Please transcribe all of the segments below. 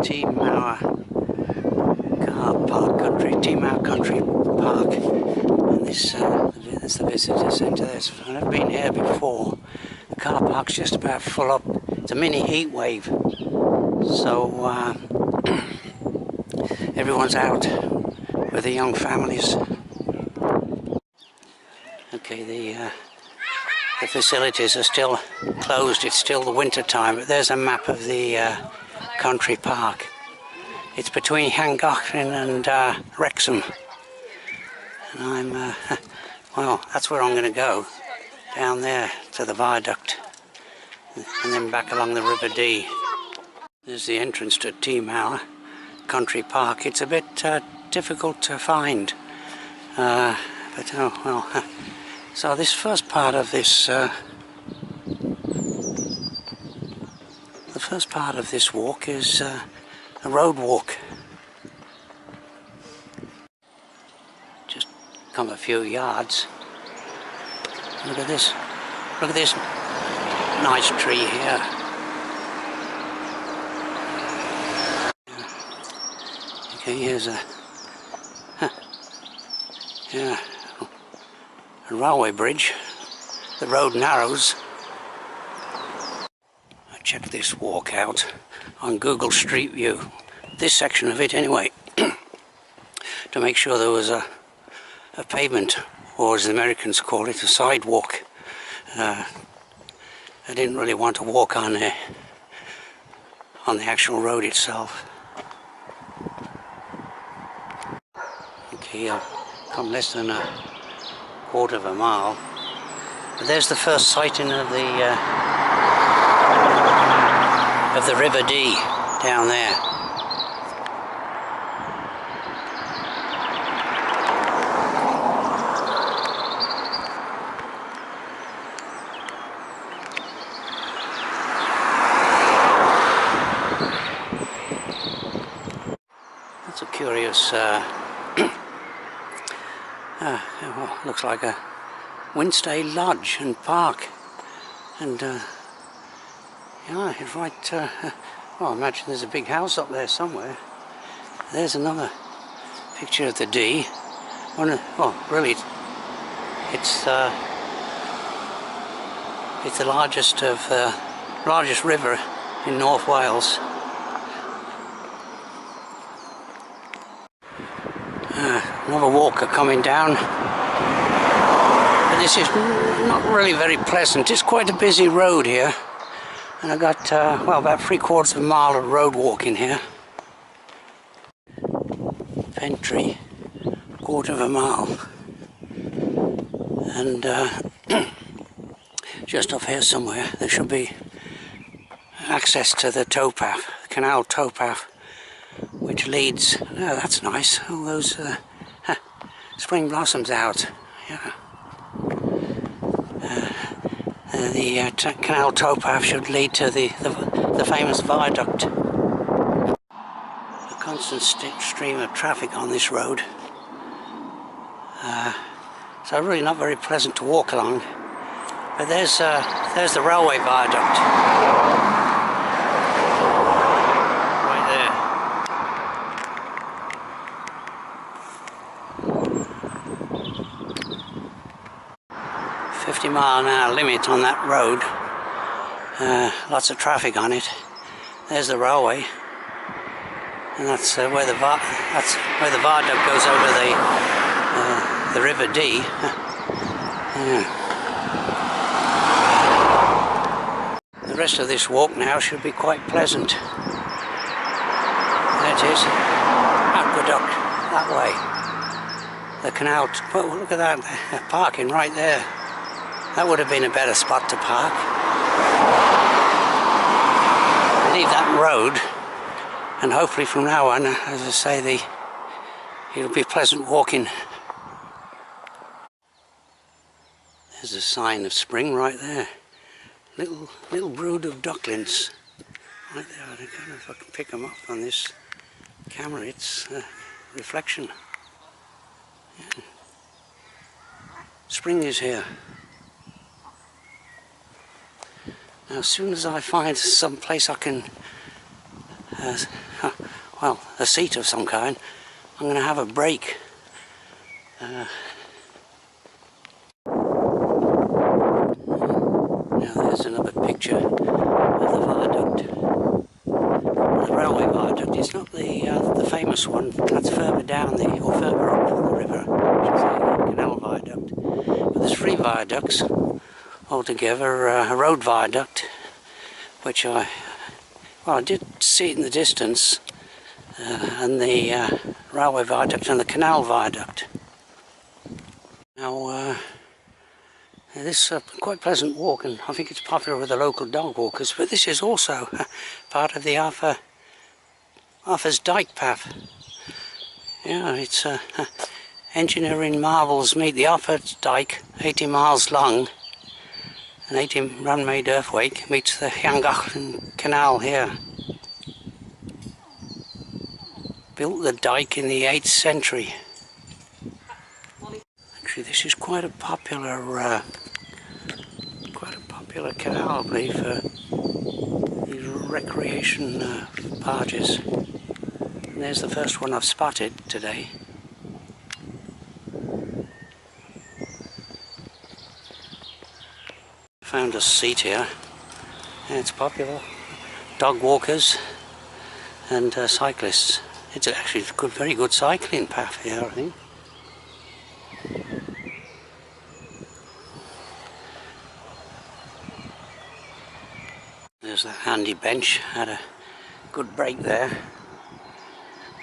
Team Mauer car park Team Mauer Country Park, and this is the visitor centre. I've never been here before. The car park's just about full up. It's a mini heat wave, so everyone's out with the young families. Okay, the facilities are still closed. It's still the winter time, but there's a map of the country park. It's between Llangollen and Wrexham, and I'm well, that's where I'm going to go, down there to the viaduct and then back along the River Dee. There's the entrance to Team Mauer Country Park. It's a bit difficult to find, but oh well. So this first part of this the first part of this walk is a road walk. Just come a few yards. Look at this. Look at this nice tree here. Okay, here's a railway bridge. The road narrows. I checked this walk out on Google Street View, this section of it anyway, to make sure there was a pavement, or as the Americans call it, a sidewalk. I didn't really want to walk on the actual road itself. Okay, I've come less than a quarter of a mile. But there's the first sighting of the River Dee down there. That's a curious well, looks like a Winstay Lodge and Park, and yeah, it's right. Well, I imagine there's a big house up there somewhere. There's another picture of the Dee. Well, really, it's the largest river in North Wales. Another walker coming down, but this is not really very pleasant. It's quite a busy road here, and I got well, about 3/4 of a mile of road walking here. Pentry, 1/4 of a mile, and just off here somewhere there should be access to the towpath, the Canal towpath, which leads. Oh, that's nice. All those spring blossoms out. Yeah. The Canal towpath should lead to the famous viaduct. A constant stream of traffic on this road, so really not very pleasant to walk along. But there's the railway viaduct. Right there. 50-mile-an-hour limit on that road. Lots of traffic on it. There's the railway, and that's where the viaduct goes over the River Dee. Yeah. The rest of this walk now should be quite pleasant. There it is, aqueduct that way. The canal. Well, look at that, parking right there. That would have been a better spot to park. Leave that road, and hopefully from now on, as I say, it'll be pleasant walking. There's a sign of spring right there. Little brood of ducklings right there. I don't know if I can pick them up on this camera. It's reflection. Yeah. Spring is here. Now, as soon as I find some place I can well, a seat of some kind. I'm going to have a break. Now there's another picture of the viaduct. The railway viaduct. It's not the famous one. That's further down or further up the river, which is the Canal viaduct. But there's 3 viaducts altogether. A road viaduct, which I did see it in the distance, and the railway viaduct and the Canal viaduct. Now, this is a quite pleasant walk, and I think it's popular with the local dog walkers, but this is also part of the Arthur's Dyke Path. Yeah, it's engineering marvels meet the Arthur's Dyke, 80 miles long, an 80 run-made earthquake, meets the Llangollen Canal here. Built the dyke in the 8th century. Actually, this is quite a popular canal, I believe, for these recreation barges. And there's the first one I've spotted today. Found a seat here. And it's popular. Dog walkers and cyclists. It's actually a very good cycling path here, I think. There's that handy bench. Had a good break there.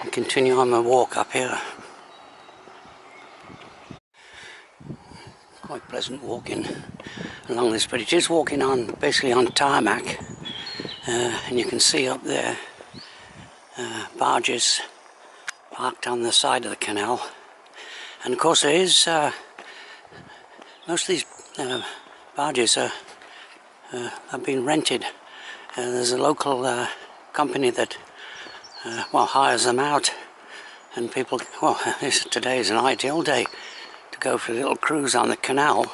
And continue on my walk up here. Quite pleasant walking along this, but it is walking on basically on tarmac, and you can see up there barges parked on the side of the canal, and of course there is most of these barges have been rented. There's a local company that hires them out, and people, today is an ideal day to go for a little cruise on the canal.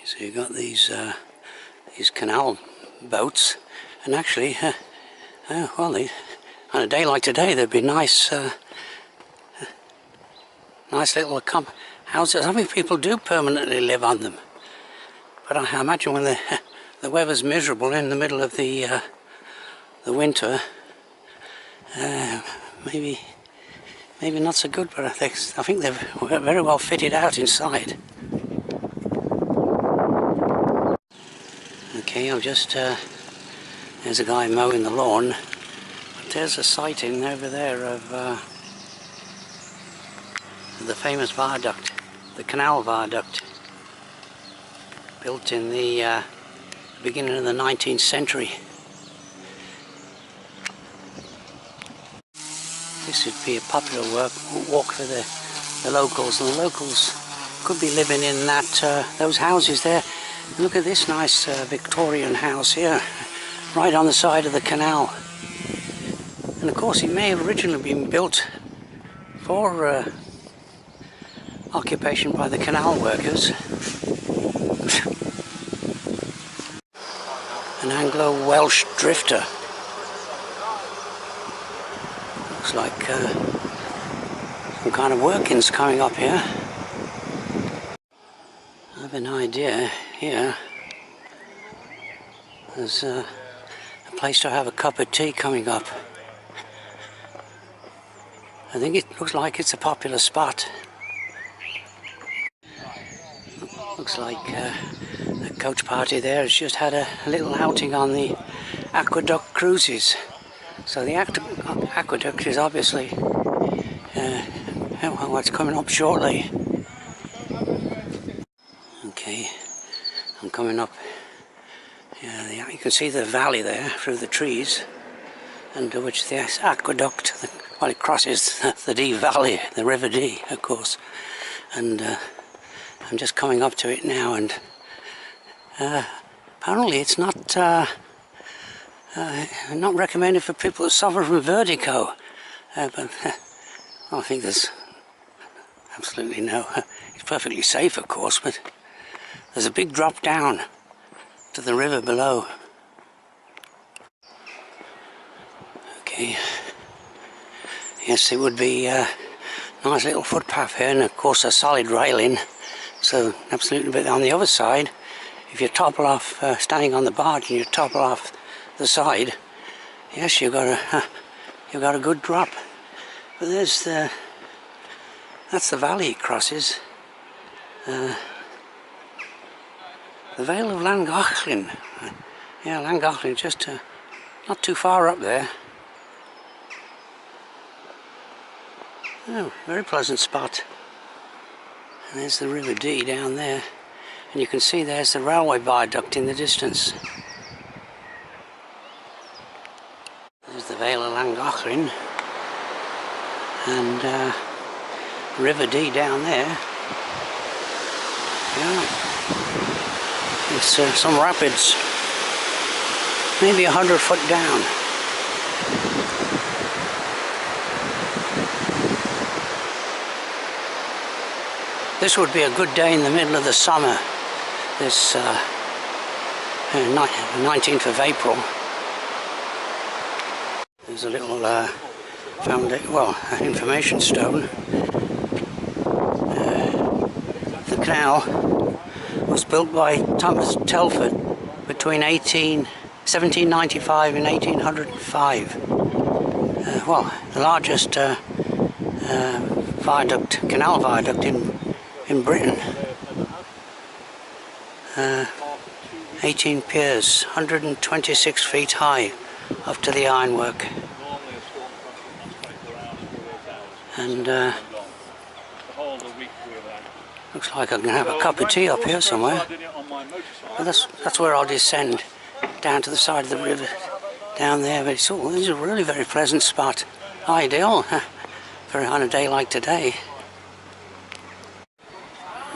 So you've got these canal boats, and actually on a day like today there'd be nice little houses. I mean, people do permanently live on them, but I imagine when the weather's miserable in the middle of the winter, maybe not so good, but I think they're very well fitted out inside. Okay, I'm just there's a guy mowing the lawn, but there's a sighting over there of the famous viaduct, the Canal viaduct, built in the beginning of the 19th century. This would be a popular walk for the locals, and the locals could be living in those houses there. Look at this nice Victorian house here, right on the side of the canal. And of course it may have originally been built for occupation by the canal workers. An Anglo-Welsh drifter. Looks like some kind of workings coming up here. I have an idea here. There's a place to have a cup of tea coming up. I think it looks like it's a popular spot. Looks like the coach party there has just had a little outing on the aqueduct cruises. So the aqueduct is obviously what's coming up shortly. Okay, I'm coming up. You can see the valley there through the trees, under which the aqueduct, it crosses the Dee Valley, the River Dee, of course. And I'm just coming up to it now, and apparently it's not recommended for people that suffer from vertigo. But I think there's absolutely no. It's perfectly safe, of course, but there's a big drop down to the river below. Okay. Yes, it would be a nice little footpath here, and of course a solid railing. So absolutely, but on the other side, if you topple off, standing on the barge and you topple off the side, yes, you've got a good drop. But that's the valley it crosses. The Vale of Llangollen. Yeah, Llangollen, just not too far up there. Oh, very pleasant spot. And there's the River Dee down there. And you can see there's the railway viaduct in the distance. There's the Vale of Llangollen. And River Dee down there. Yeah. It's some rapids. Maybe 100 foot down. This would be a good day in the middle of the summer, this 19th of April. There's a little information stone. The canal was built by Thomas Telford between 1795 and 1805. The largest canal viaduct in Britain. 18 piers, 126 feet high, up to the ironwork. And looks like I can have a cup of tea up here somewhere. Well, that's where I'll descend, down to the side of the river, down there. But this is a really very pleasant spot, ideal on a day like today.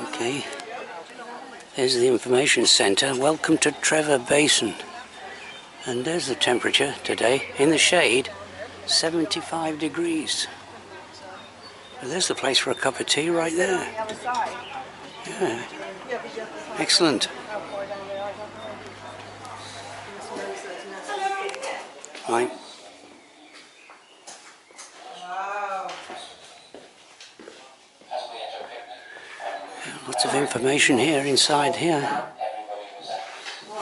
Okay, there's the information centre. Welcome to Trevor Basin. And there's the temperature today, in the shade, 75 degrees. But there's the place for a cup of tea right there. Yeah, excellent. Right. Lots of information here, inside here.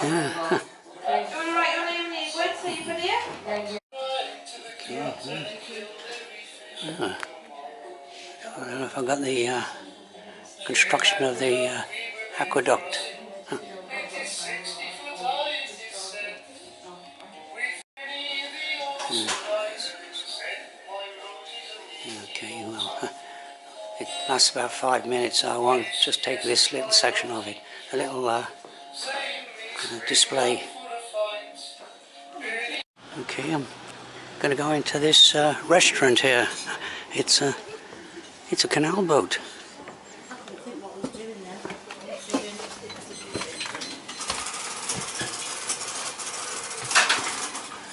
Yeah. I don't know if I got the construction of the aqueduct. Huh. Okay, well, it lasts about 5 minutes, so I won't just take this little section of it. A little display. Okay, I'm going to go into this restaurant here. It's a canal boat.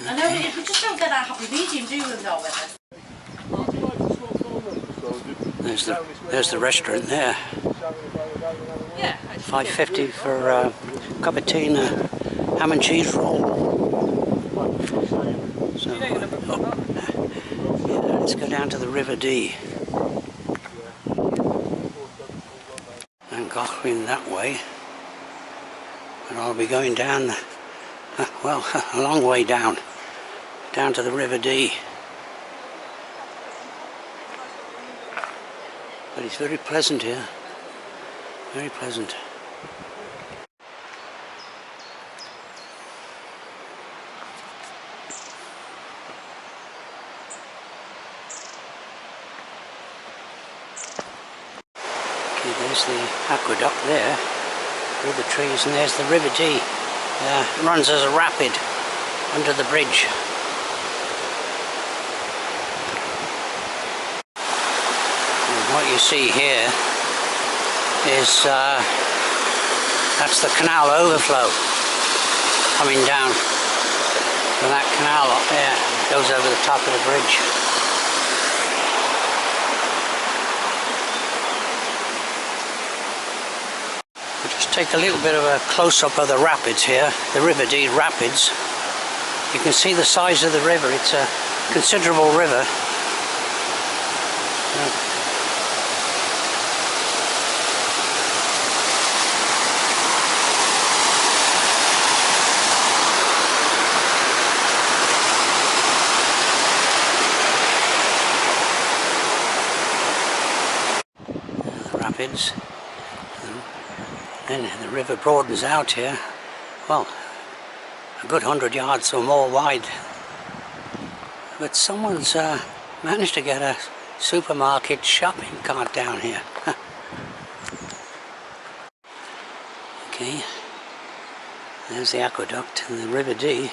I know, we just don't get that happy medium, do we, though, with it? There's the restaurant there. Yeah. $5.50 for a cup of tea and a ham and cheese roll. So, let's go down to the River Dee. And Llangollen that way. And I'll be going down, a long way down to the River Dee. But it's very pleasant here. Very pleasant. Okay, there's the aqueduct there, through the trees, and there's the River Dee. It runs as a rapid under the bridge. What you see here is that's the canal overflow coming down from that canal up there. It goes over the top of the bridge. We'll just take a little bit of a close-up of the rapids here, the River Dee rapids. You can see the size of the river. It's considerable river. Rapids. Then the river broadens out here, well, a good 100 yards or more wide. But someone's managed to get a supermarket shopping cart down here. Okay, there's the aqueduct and the River Dee,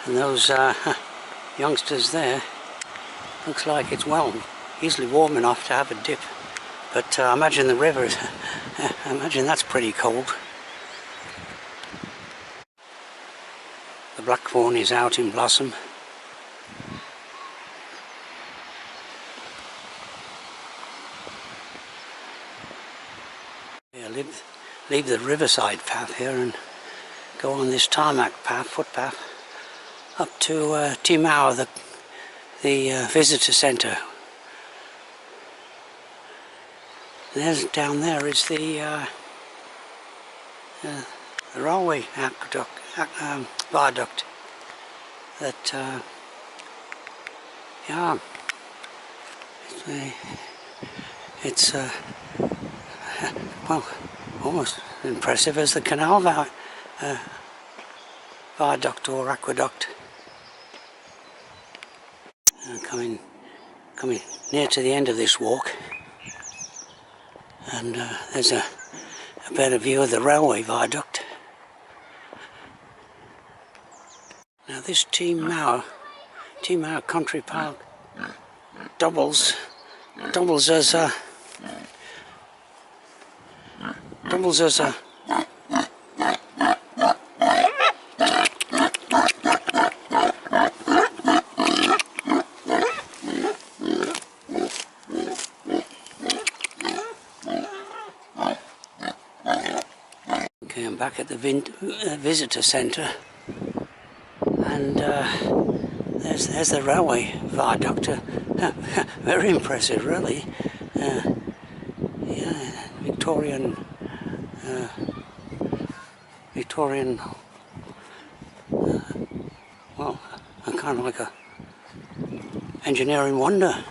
and those youngsters there. Looks like it's well easily warm enough to have a dip. But I imagine the river, I imagine that's pretty cold. The blackthorn is out in blossom. Yeah, leave the riverside path here and go on this tarmac path, footpath, up to Timau, the visitor centre. There's down there is the railway aqueduct, viaduct. That yeah, it's well, almost impressive as the Canal viaduct or aqueduct. Coming near to the end of this walk. And there's a better view of the railway viaduct. Now this Timau Country Park doubles as a Okay, I'm back at the visitor centre, and there's the railway viaduct. Very impressive, really. Yeah, Victorian, well, kind of like a engineering wonder.